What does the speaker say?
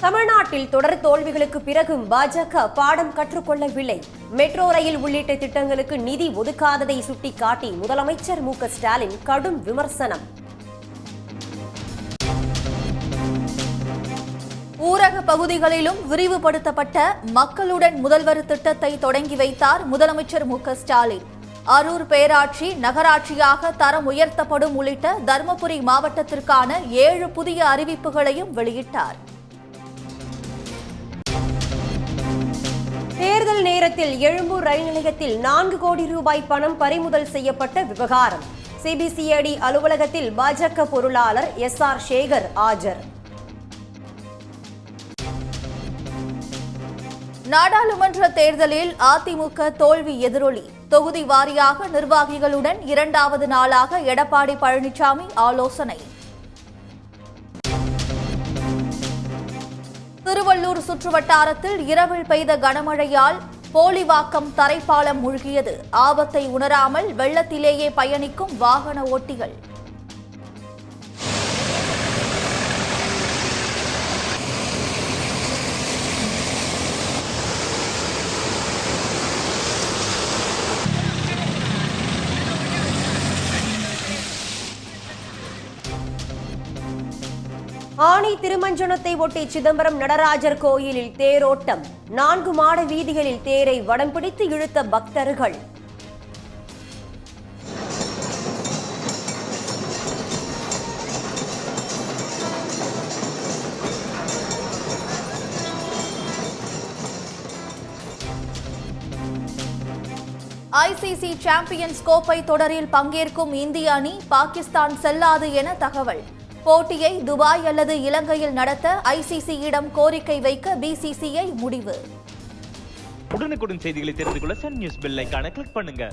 தமிழ்நாட்டில் தொடர் தோல்விகளுக்கு பிறகும் பாஜக பாடம் கற்றுக்கொள்ளவில்லை. மெட்ரோ ரயில் உள்ளிட்ட திட்டங்களுக்கு நிதி ஒதுக்காததை சுட்டிக்காட்டி முதலமைச்சர் மு.க.ஸ்டாலின் கடும் விமர்சனம். ஊரக பகுதிகளிலும் விரிவுபடுத்தப்பட்ட மக்களுடன் முதல்வர் திட்டத்தை தொடங்கி வைத்தார் முதலமைச்சர் மு.க.ஸ்டாலின். அரூர் பேராட்சி நகராட்சியாக தரம் உயர்த்தப்படும் உள்ளிட்ட தருமபுரி மாவட்டத்திற்கான 7 புதிய அறிவிப்புகளையும் வெளியிட்டார். தேர்தல் நேரத்தில் எழும்பூர் ரயில் நிலையத்தில் 4 கோடி ரூபாய் பணம் பறிமுதல் செய்யப்பட்ட விவகாரம். சிபிசிஐடி அலுவலகத்தில் பாஜக பொருளாளர் எஸ்.ஆர். சேகர் ஆஜர். நாடாளுமன்ற தேர்தலில் அதிமுக தோல்வி எதிரொலி. தொகுதி வாரியாக நிர்வாகிகளுடன் 2வது நாளாக எடப்பாடி பழனிசாமி ஆலோசனை. திருவள்ளூர் சுற்றுவட்டாரத்தில் இரவில் பெய்த கனமழையால் போலிவாக்கம் தரைப்பாலம் மூழ்கியது. ஆபத்தை உணராமல் வெள்ளத்திலேயே பயணிக்கும் வாகன ஓட்டிகள். ஆனி திருமஞ்சனத்தை ஒட்டி சிதம்பரம் நடராஜர் கோயிலில் தேரோட்டம். 4 மாட வீதிகளில் தேரை வடம் பிடித்து இழுத்த பக்தர்கள். ஐசிசி சாம்பியன்ஸ் கோப்பை தொடரில் பங்கேற்கும் இந்திய அணி பாகிஸ்தான் செல்லாது என தகவல். போட்டியை துபாய் அல்லது இலங்கையில் நடத்த ஐசிசியிடம் கோரிக்கை வைக்க பிசிசிஐ முடிவு. உடனுக்குடன் செய்திகளை தெரிந்து கொள்ள சன் நியூஸ் பெல் ஐகானை கிளிக் பண்ணுங்க.